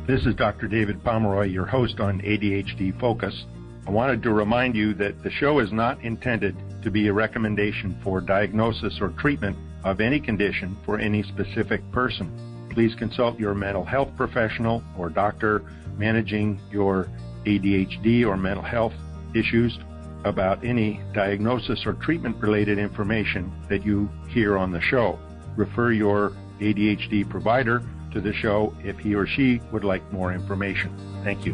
This is Dr. David Pomeroy, your host on ADHD Focus. I wanted to remind you that the show is not intended to be a recommendation for diagnosis or treatment of any condition for any specific person. Please consult your mental health professional or doctor managing your ADHD or mental health issues about any diagnosis or treatment-related information that you hear on the show. Refer your ADHD provider to the show if he or she would like more information. Thank you.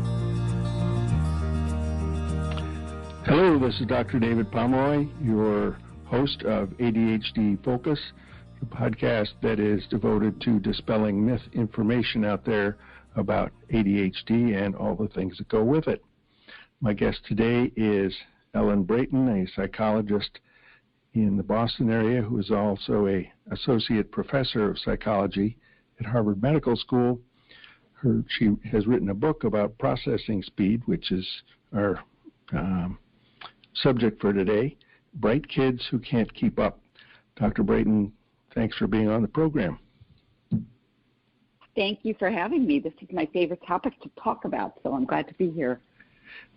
Hello, this is Dr. David Pomeroy, your host of ADHD Focus, the podcast that is devoted to dispelling misinformation out there about ADHD and all the things that go with it. My guest today is Ellen Braaten, a psychologist in the Boston area who is also an associate professor of psychology at Harvard Medical School. She has written a book about processing speed, which is our subject for today, Bright Kids Who Can't Keep Up. Dr. Braaten, thanks for being on the program. Thank you for having me. This is my favorite topic to talk about, so I'm glad to be here.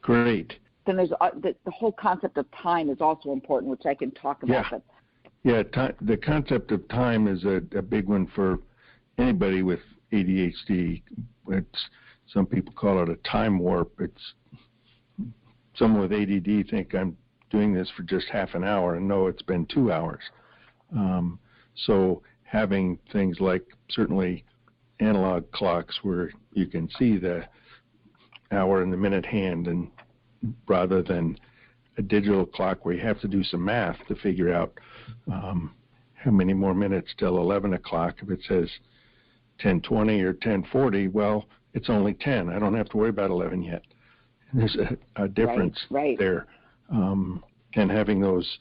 Great. Then there's the whole concept of time is also important, which I can talk about. The concept of time is a big one for anybody with ADHD. Some people call it a time warp. Someone with ADD think I'm doing this for just half an hour, and no, it's been 2 hours. So having things like certainly analog clocks where you can see the hour and the minute hand, and rather than a digital clock where you have to do some math to figure out how many more minutes till 11 o'clock. If it says 10:20 or 10:40, well, it's only 10. I don't have to worry about 11 yet. And there's a difference there. And having those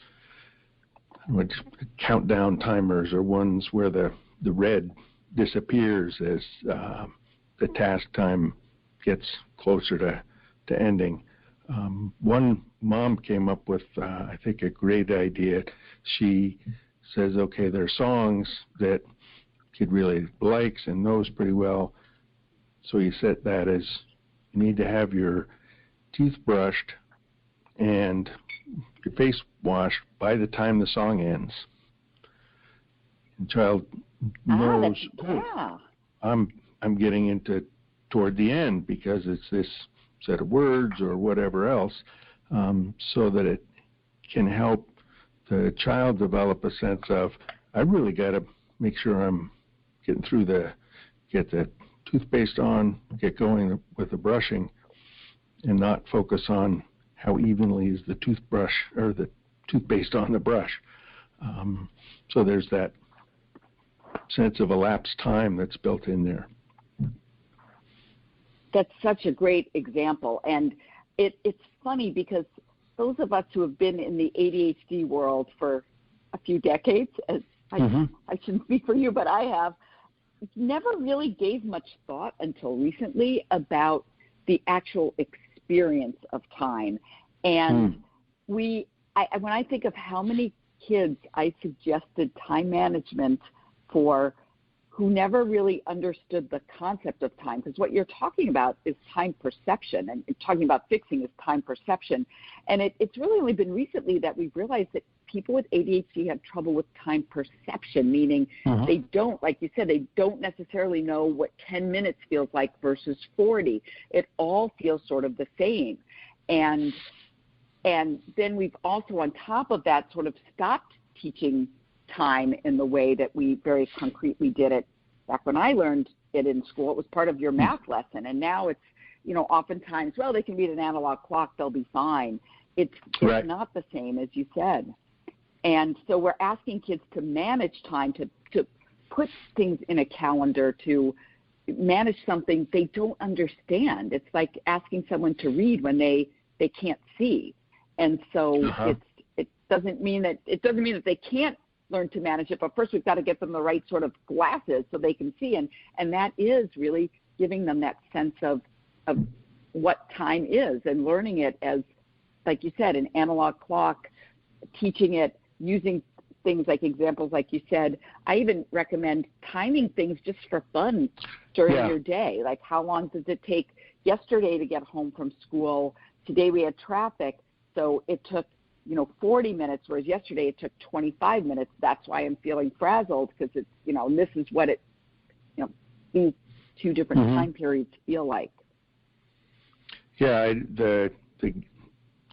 countdown timers or ones where the red disappears as the task time gets closer to ending. One mom came up with, I think, a great idea. She says, okay, there are songs that kid really likes and knows pretty well. So you set that as you need to have your teeth brushed and your face washed by the time the song ends. The child knows, I'm getting into toward the end because it's this set of words or whatever else, so that it can help the child develop a sense of, I really got to make sure I'm getting through get the toothpaste on, get going with the brushing, and not focus on how evenly is the toothbrush or the toothpaste on the brush. So there's that sense of elapsed time that's built in there. That's such a great example. And it's funny because those of us who have been in the ADHD world for a few decades, I shouldn't speak for you, but I have, never really gave much thought until recently about the actual experience of time. And when I think of how many kids I suggested time management for who never really understood the concept of time, because what you're talking about is time perception, and talking about fixing is time perception. And it's really only been recently that we've realized that people with ADHD have trouble with time perception, meaning they don't, like you said, they don't necessarily know what 10 minutes feels like versus 40. It all feels sort of the same. And then we've also, on top of that, sort of stopped teaching time in the way that we very concretely did it. Back when I learned it in school, it was part of your math lesson. And now it's, oftentimes, well, they can read an analog clock, they'll be fine. It's not the same, as you said. And so we're asking kids to manage time, to put things in a calendar, to manage something they don't understand. It's like asking someone to read when they can't see. And so it doesn't mean that they can't learn to manage it, but first we've got to get them the right sort of glasses so they can see, and that is really giving them that sense of what time is and learning it as, like you said, an analog clock, teaching it, using things like examples, like you said. I even recommend timing things just for fun during your day. Like, how long does it take yesterday to get home from school? Today we had traffic, so it took 40 minutes, whereas yesterday it took 25 minutes. That's why I'm feeling frazzled, because it's, and this is what it, these two different time periods feel like. Yeah, the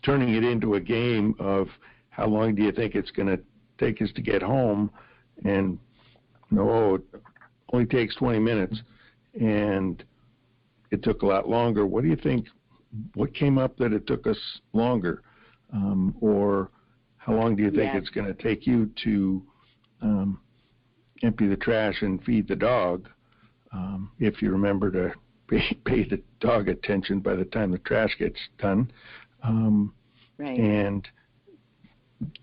turning it into a game of how long do you think it's going to take us to get home, and it only takes 20 minutes, and it took a lot longer. What do you think? What came up that it took us longer? Or how long do you think it's going to take you to empty the trash and feed the dog, if you remember to pay the dog attention by the time the trash gets done, and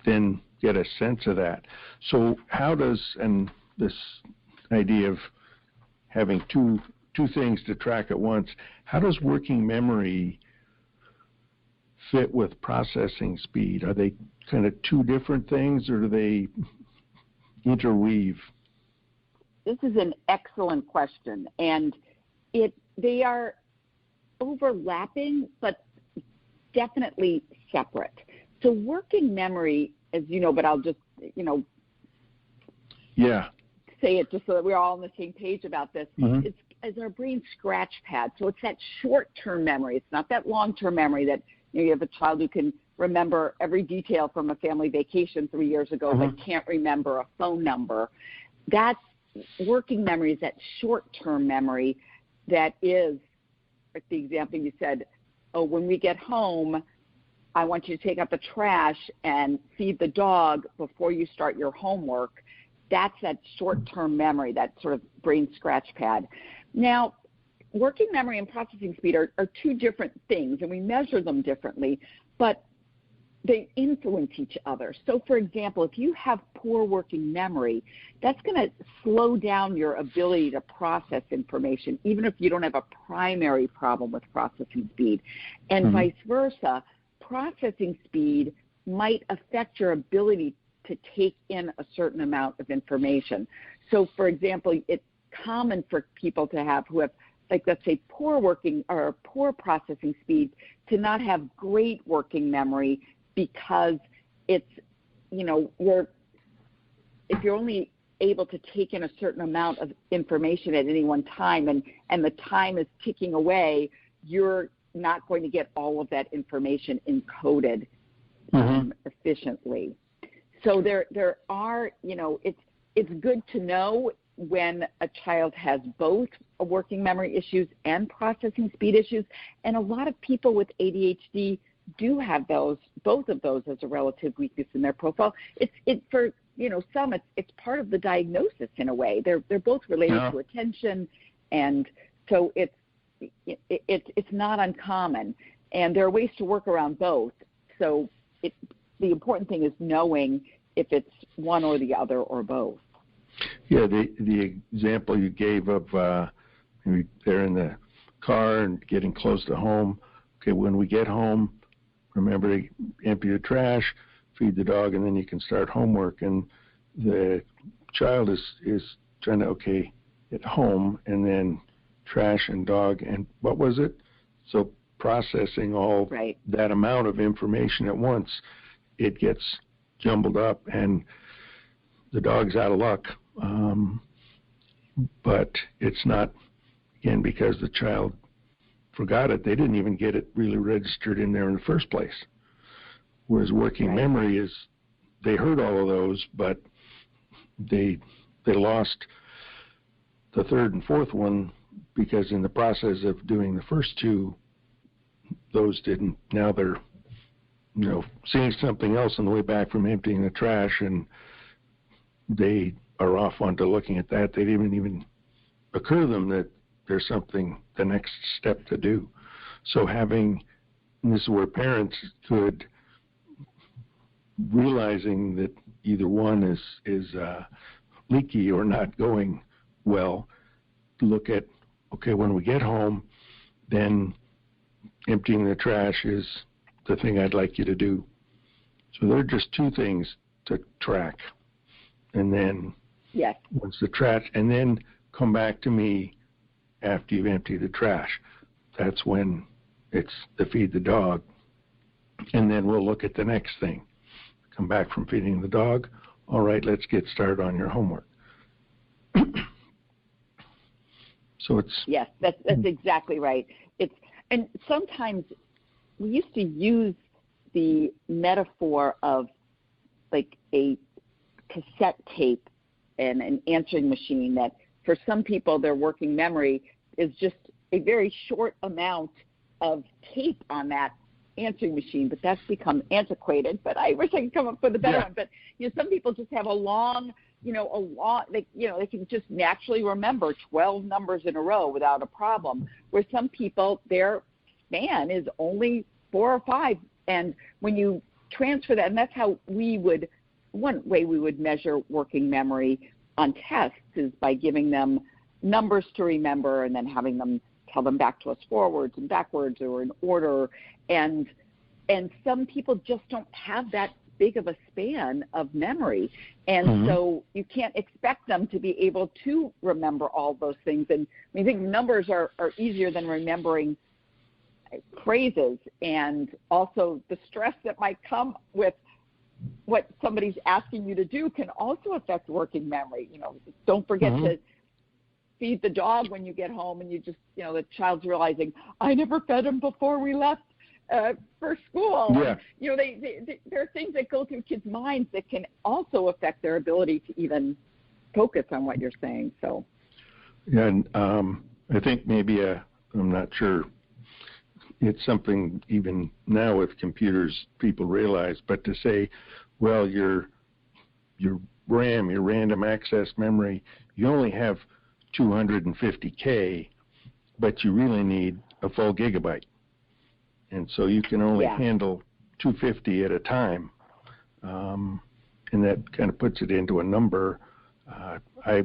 then get a sense of that. So how does, and this idea of having two things to track at once, how does working memory fit with processing speed? Are they kind of two different things, or do they interweave? This is an excellent question, and they are overlapping, but definitely separate. So working memory, as you know, but I'll just, say it just so that we're all on the same page about this. It's our brain scratch pad. So it's that short-term memory. It's not that long-term memory that you have a child who can remember every detail from a family vacation 3 years ago but can't remember a phone number. That's working memory, is that short-term memory that is, like the example you said, when we get home, I want you to take out the trash and feed the dog before you start your homework. That's that short-term memory, that sort of brain scratch pad. Now, working memory and processing speed are two different things, and we measure them differently, but they influence each other. So, for example, if you have poor working memory, that's going to slow down your ability to process information, even if you don't have a primary problem with processing speed. And vice versa, processing speed might affect your ability to take in a certain amount of information. So, for example, it's common for people to have who have, like, let's say, poor working or poor processing speed to not have great working memory, because it's, if you're only able to take in a certain amount of information at any one time, and the time is ticking away, you're not going to get all of that information encoded efficiently. So there are, it's good to know when a child has both working memory issues and processing speed issues, and a lot of people with ADHD do have both of those as a relative weakness in their profile. For some, it's part of the diagnosis in a way. They're both related to attention, and so it's not uncommon, and there are ways to work around both. So the important thing is knowing if it's one or the other or both. Yeah, the example you gave of maybe they're in the car and getting close to home. Okay, when we get home, remember to empty the trash, feed the dog, and then you can start homework. And the child is trying to, at home, and then trash and dog, and what was it? So processing all that amount of information at once, it gets jumbled up, and the dog's out of luck. But it's not, again, because the child forgot it. They didn't even get it really registered in there in the first place. Whereas working memory is, they heard all of those, but they lost the third and fourth one, because in the process of doing the first two, those didn't. Now they're, seeing something else on the way back from emptying the trash, and they are off onto looking at that. They didn't even occur to them that there's something, the next step to do. So and this is where parents could, realizing that either one is leaky or not going well, look at, when we get home, then emptying the trash is the thing I'd like you to do. So there are just two things to track. and then Yes. once the trash, and then come back to me after you've emptied the trash. That's when it's the feed the dog, and then we'll look at the next thing. Come back from feeding the dog. All right, let's get started on your homework. So it's yes, that's exactly right. And sometimes we used to use the metaphor of like a cassette tape and an answering machine, that for some people their working memory is just a very short amount of tape on that answering machine, but that's become antiquated. But I wish I could come up with a better one. But some people just have they can just naturally remember 12 numbers in a row without a problem, where some people, their span is only 4 or 5. And when you transfer that, and that's how one way we would measure working memory on tests is by giving them numbers to remember and then having them tell them back to us forwards and backwards or in order. And some people just don't have that big of a span of memory. And so you can't expect them to be able to remember all those things. And I think numbers are easier than remembering phrases, and also the stress that might come with what somebody's asking you to do can also affect working memory. Don't forget to feed the dog when you get home, and you just, the child's realizing, I never fed him before we left for school. Yeah. There are things that go through kids' minds that can also affect their ability to even focus on what you're saying. So, yeah, and I think maybe I'm not sure. It's something even now with computers people realize, but to say, well, your RAM, your random access memory, you only have 250K, but you really need a full gigabyte. And so you can only handle 250 at a time. And that kind of puts it into a number. I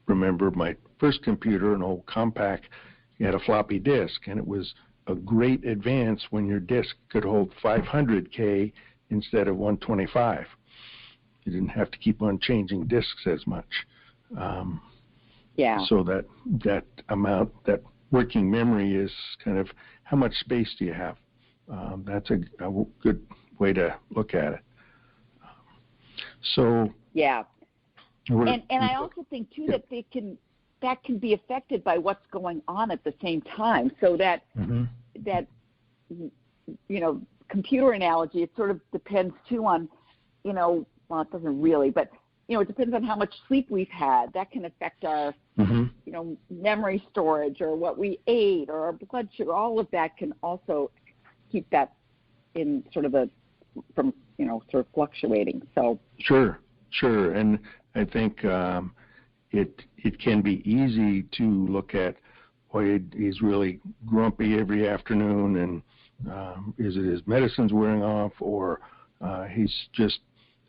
remember my first computer, an old compact, had a floppy disk, and it was a great advance when your disk could hold 500K instead of 125. You didn't have to keep on changing disks as much. So that amount, that working memory is kind of how much space do you have? That's a good way to look at it. And I also think too that that can be affected by what's going on at the same time. So that computer analogy, it sort of depends too on, well, it doesn't really, but it depends on how much sleep we've had. That can affect our memory storage, or what we ate, or our blood sugar. All of that can also keep that in sort of from fluctuating. So sure, and I think it can be easy to look at, boy, he's really grumpy every afternoon, and is it his medicine's wearing off, or he's just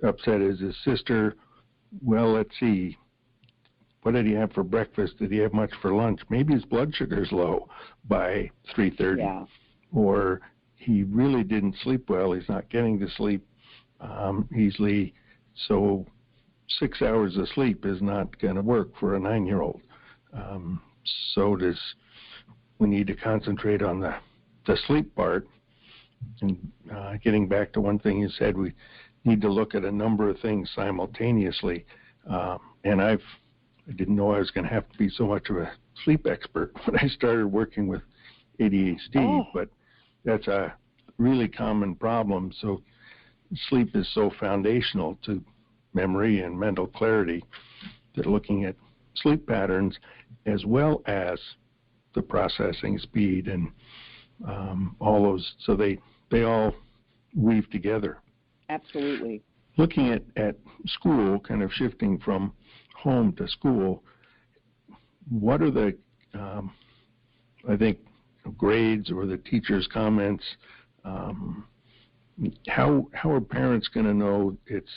upset as his sister? Well, let's see. What did he have for breakfast? Did he have much for lunch? Maybe his blood sugar's low by 3:30, or he really didn't sleep well. He's not getting to sleep easily, so 6 hours of sleep is not going to work for a 9-year-old. So we need to concentrate on the sleep part. And getting back to one thing you said, we need to look at a number of things simultaneously. And I didn't know I was going to have to be so much of a sleep expert when I started working with ADHD, but that's a really common problem. So sleep is so foundational to memory and mental clarity that looking at sleep patterns as well as the processing speed and all those, so they all weave together. Absolutely. Looking at school, kind of shifting from home to school, what are the, I think, grades or the teacher's comments? How are parents going to know it's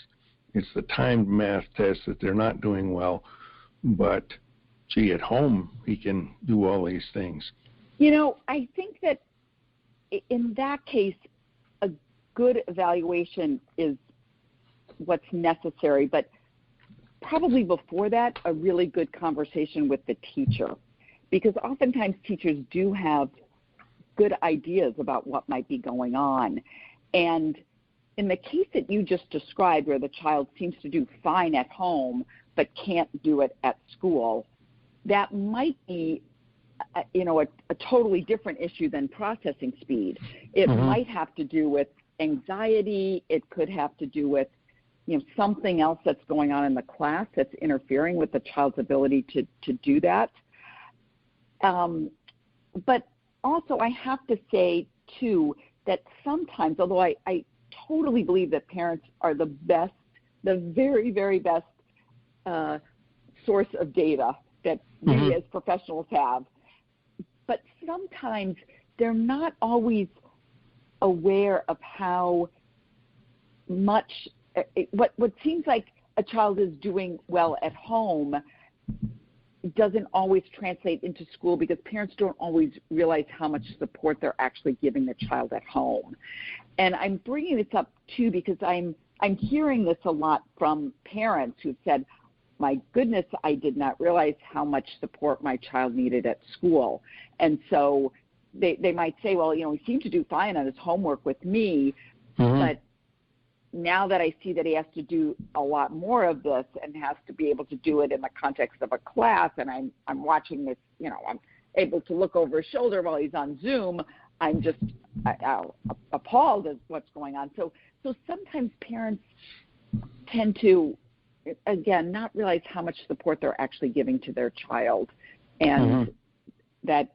the timed math test that they're not doing well, but gee, at home he can do all these things? I think that in that case, a good evaluation is what's necessary, but probably before that, a really good conversation with the teacher, because oftentimes teachers do have good ideas about what might be going on. And in the case that you just described, where the child seems to do fine at home but can't do it at school, that might be a totally different issue than processing speed. It might have to do with anxiety. It could have to do with something else that's going on in the class that's interfering with the child's ability to do that. But also I have to say, too, that sometimes, although I totally believe that parents are the very, very best source of data that we as professionals have, but sometimes they're not always aware of how much what seems like a child is doing well at home doesn't always translate into school, because parents don't always realize how much support they're actually giving the child at home. And I'm bringing this up too because I'm hearing this a lot from parents who've said, my goodness, I did not realize how much support my child needed at school. And so they might say, well, he seemed to do fine on his homework with me, but now that I see that he has to do a lot more of this and has to be able to do it in the context of a class, and I'm watching this, I'm able to look over his shoulder while he's on Zoom, I'm just appalled at what's going on. So sometimes parents tend to, again, not realize how much support they're actually giving to their child, and that's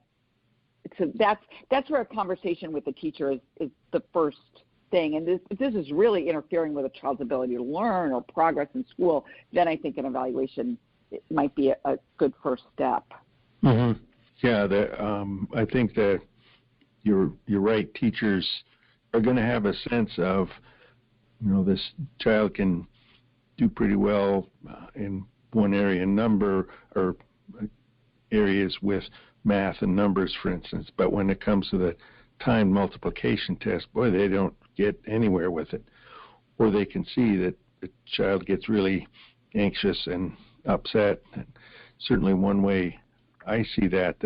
where a conversation with the teacher is the first thing. And if this is really interfering with a child's ability to learn or progress in school, then I think an evaluation might be a good first step. Yeah, I think that you're right. Teachers are going to have a sense of, this child can do pretty well in one area, number or areas with math and numbers, for instance. But when it comes to the timed multiplication test, boy, they don't get anywhere with it. Or they can see that the child gets really anxious and upset. And certainly one way I see that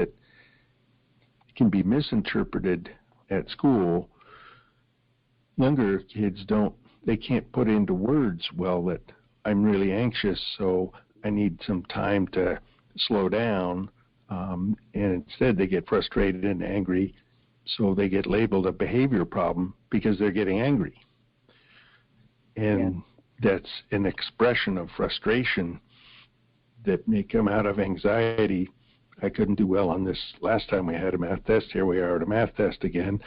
can be misinterpreted at school. Younger kids they can't put into words, well, that I'm really anxious, so I need some time to slow down. And instead they get frustrated and angry, so they get labeled a behavior problem because they're getting angry. And that's an expression of frustration that may come out of anxiety. I couldn't do well on this last time we had a math test. Here we are at a math test again.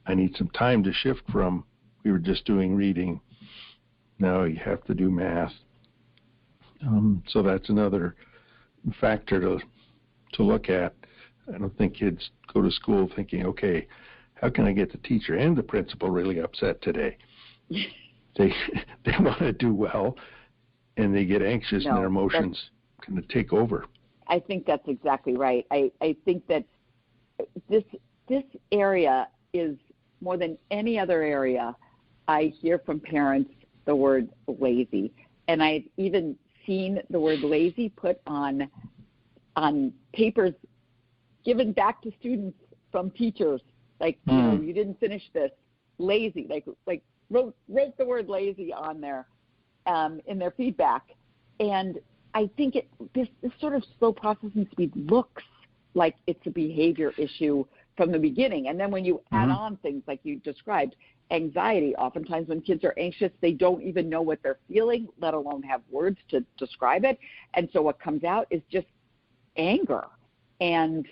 I need some time to shift from, we were just doing reading, now you have to do math. So that's another factor to look at. I don't think kids go to school thinking, okay, how can I get the teacher and the principal really upset today? They want to do well, and they get anxious, and their emotions kind of take over. I think that's exactly right. I think that this area is, more than any other area, I hear from parents the word lazy. And I've even seen the word lazy put on papers given back to students from teachers. Like, you didn't finish this, lazy. Like wrote the word lazy on there in their feedback. And I think this sort of slow processing speed looks like it's a behavior issue from the beginning. And then when you add on things like you described, anxiety, oftentimes when kids are anxious, they don't even know what they're feeling, let alone have words to describe it. And so what comes out is just anger. And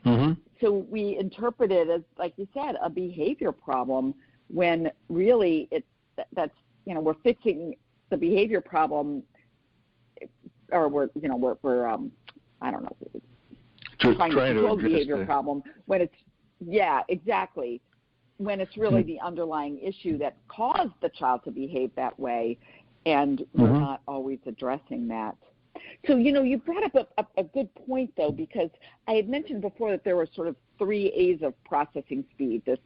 so we interpret it as, like you said, a behavior problem, when really we're fixing the behavior problem, or we're I don't know, trying to control the behavior problem when it's, exactly, when it's really the underlying issue that caused the child to behave that way, and we're not always addressing that. So, you brought up a good point, though, because I had mentioned before that there were sort of 3 A's of processing speed, this,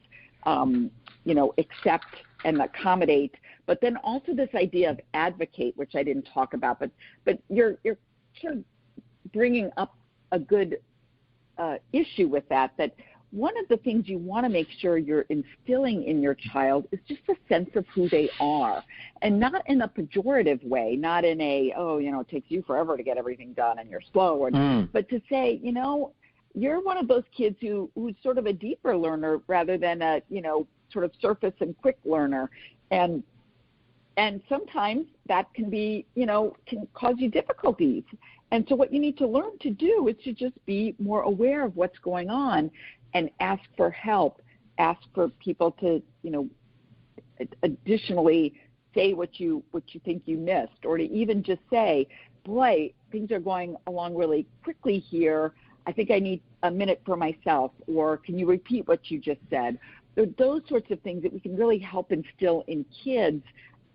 accept and accommodate, but then also this idea of advocate, which I didn't talk about, but you're sure bringing up a good issue with that one of the things you want to make sure you're instilling in your child is just a sense of who they are, and not in a pejorative way, not in a, it takes you forever to get everything done and you're slow, but to say, you're one of those kids who's sort of a deeper learner rather than a, sort of surface and quick learner. And sometimes that can be, can cause you difficulties. And so what you need to learn to do is to just be more aware of what's going on and ask for help, ask for people to, additionally say what you think you missed, or to even just say, boy, things are going along really quickly here. I think I need a minute for myself, or can you repeat what you just said? Those sorts of things that we can really help instill in kids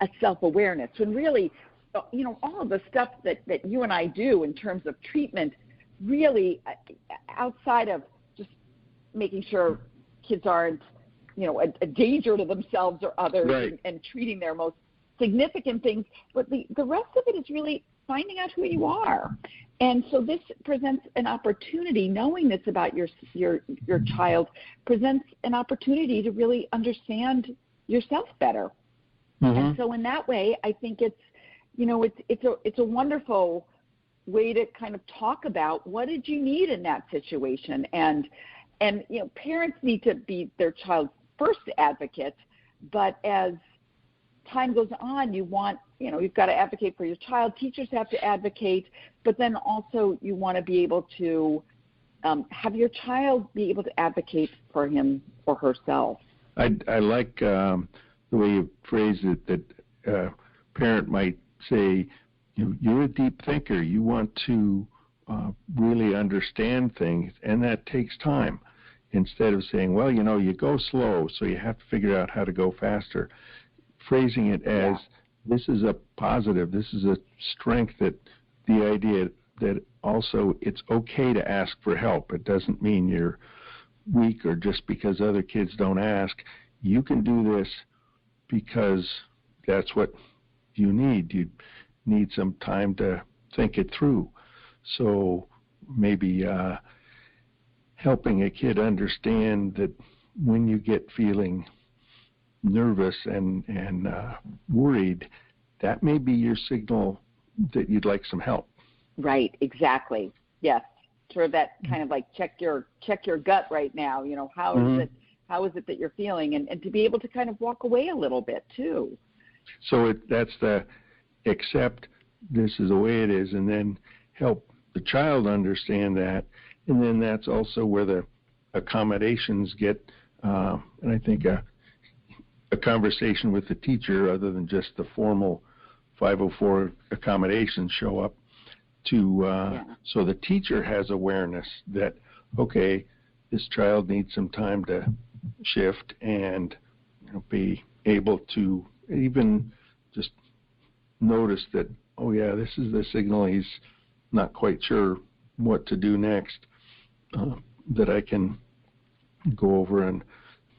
a self-awareness. When really, all of the stuff that you and I do in terms of treatment, really outside of just making sure kids aren't, a danger to themselves or others, right, and treating their most significant things, but the rest of it is really finding out who you are. And so this presents an opportunity, knowing this about your child presents an opportunity to really understand yourself better. Mm-hmm. And so in that way, I think it's a wonderful way to kind of talk about what did you need in that situation. And parents need to be their child's first advocate, but as time goes on, you've got to advocate for your child. Teachers have to advocate, but then also you want to be able to have your child be able to advocate for him or herself. I like the way you phrase it, that a parent might say, you're a deep thinker. You want to really understand things, and that takes time. Instead of saying, well, you go slow, so you have to figure out how to go faster. Phrasing it as, this is a positive, this is a strength, that the idea that also it's okay to ask for help. It doesn't mean you're weak or just because other kids don't ask. You can do this because that's what you need. You need some time to think it through. So maybe helping a kid understand that when you get feeling nervous and worried, that may be your signal that you'd like some help. Right, exactly. Yes, sort of that kind of like check your gut right now. How is it that you're feeling, and to be able to kind of walk away a little bit too. So that's the accept this is the way it is, and then help the child understand that, and then that's also where the accommodations get, and I think a conversation with the teacher, other than just the formal 504 accommodations, show up to so the teacher has awareness that, okay, this child needs some time to shift, and be able to even just notice that, oh yeah, this is the signal, he's not quite sure what to do next, that I can go over and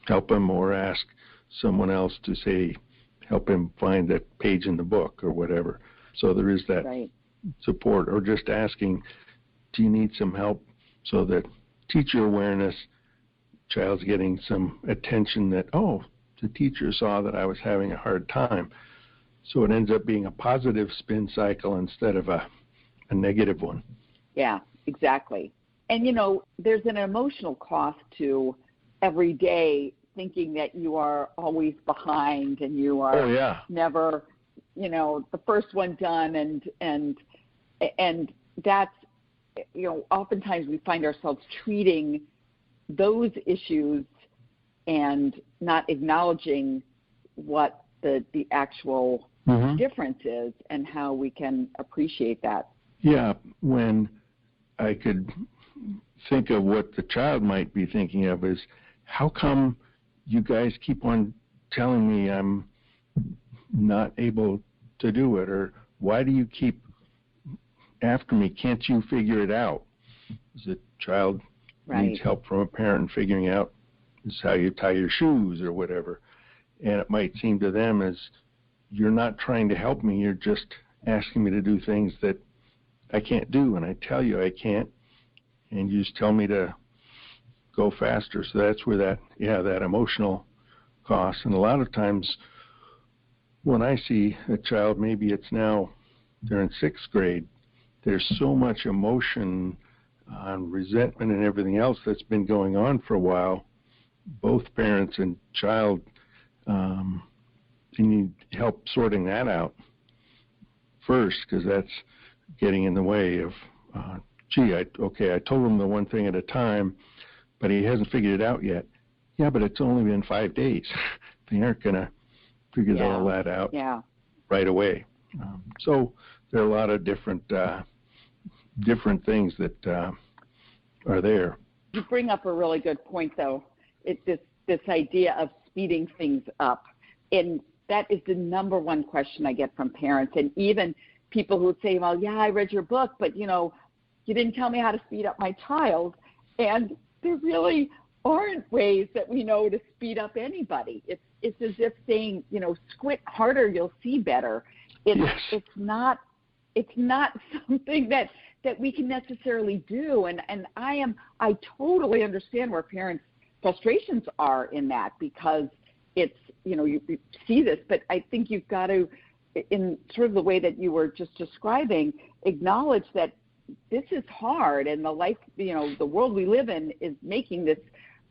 help him, or ask someone else to say, help him find that page in the book or whatever. So there is that support, or just asking, do you need some help? So that teacher awareness, child's getting some attention that, oh, the teacher saw that I was having a hard time. So it ends up being a positive spin cycle instead of a negative one. Yeah, exactly. And, there's an emotional cost to every day thinking that you are always behind and you are never, the first one done. And that's, oftentimes we find ourselves treating those issues and not acknowledging what the actual difference is and how we can appreciate that. Yeah, when I could think of what the child might be thinking of is, how come you guys keep on telling me I'm not able to do it? Or why do you keep after me? Can't you figure it out? The child needs help from a parent in figuring out this is how you tie your shoes or whatever. And it might seem to them as, you're not trying to help me, you're just asking me to do things that I can't do, and I tell you I can't, and you just tell me to go faster. So that's where that emotional cost. And a lot of times when I see a child, maybe it's now they're in 6th grade, there's so much emotion on resentment and everything else that's been going on for a while. Both parents and child you need help sorting that out first, because that's getting in the way of, I told him the one thing at a time, but he hasn't figured it out yet. Yeah, but it's only been 5 days. They aren't going to figure all that out right away. So there are a lot of different things that are there. You bring up a really good point, though. It's this idea of speeding things up. And that is the number one question I get from parents, and even people who say, well, yeah, I read your book, but, you didn't tell me how to speed up my child. And there really aren't ways that we know to speed up anybody. It's as if saying, squint harder, you'll see better. It's not something that we can necessarily do. And I totally understand where parents' frustrations are in that, because it's, you see this, but I think you've got to, in sort of the way that you were just describing, acknowledge that this is hard, and the life, the world we live in is making this,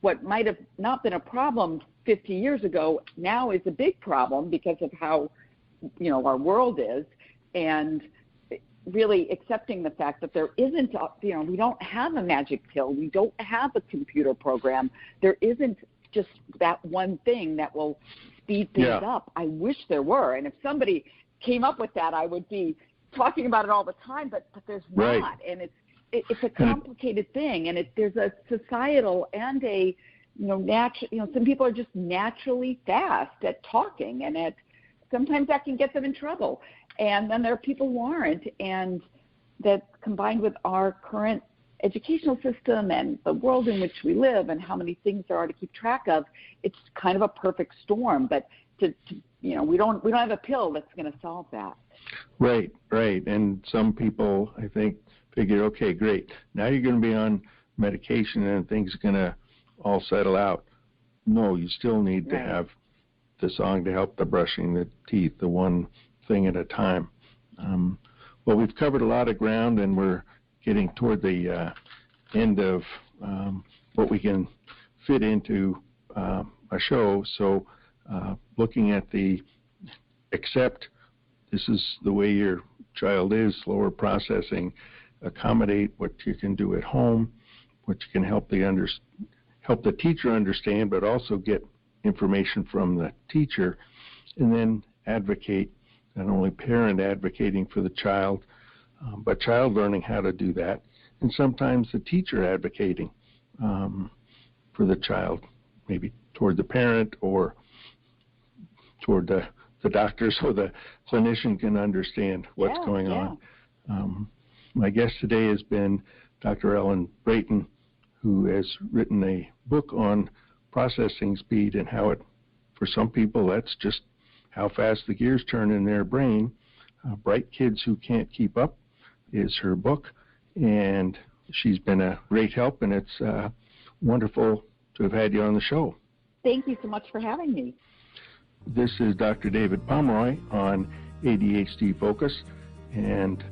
what might have not been a problem 50 years ago, now is a big problem because of how, our world is, and really accepting the fact that there isn't, we don't have a magic pill. We don't have a computer program. There isn't just that one thing that will speed things up. I wish there were. And if somebody came up with that, I would be talking about it all the time, but there's not. And it's a complicated thing. And there's a societal and a, some people are just naturally fast at talking, and sometimes that can get them in trouble. And then there are people who aren't, and that combined with our current educational system and the world in which we live and how many things there are to keep track of, it's kind of a perfect storm. But we don't have a pill that's going to solve that. Right. And some people, I think, figure, okay, great, now you're going to be on medication and things are going to all settle out. No, you still need to have the song to help the brushing the teeth, the one thing at a time. Well, we've covered a lot of ground, and we're getting toward the end of what we can fit into a show. So looking at accept this is the way your child is, slower processing, accommodate what you can do at home, what you can help the teacher understand, but also get information from the teacher, and then advocate, not only parent advocating for the child, but child learning how to do that, and sometimes the teacher advocating for the child, maybe toward the parent or toward the doctor, so the clinician can understand what's going on. My guest today has been Dr. Ellen Braaten, who has written a book on processing speed and how for some people, that's just how fast the gears turn in their brain. Bright Kids Who Can't Keep Up is her book, and she's been a great help, and it's wonderful to have had you on the show. Thank you so much for having me. This is Dr. David Pomeroy on ADHD Focus, and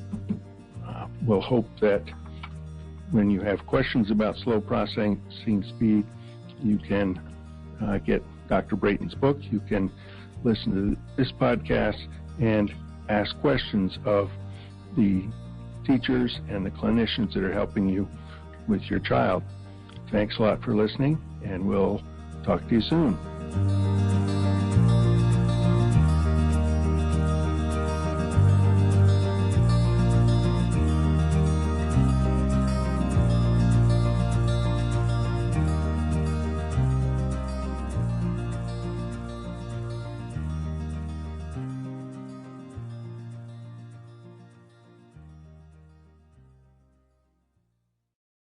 we'll hope that when you have questions about slow processing speed, you can get Dr. Braaten's book. You can listen to this podcast and ask questions of the teachers and the clinicians that are helping you with your child. Thanks a lot for listening, and we'll talk to you soon.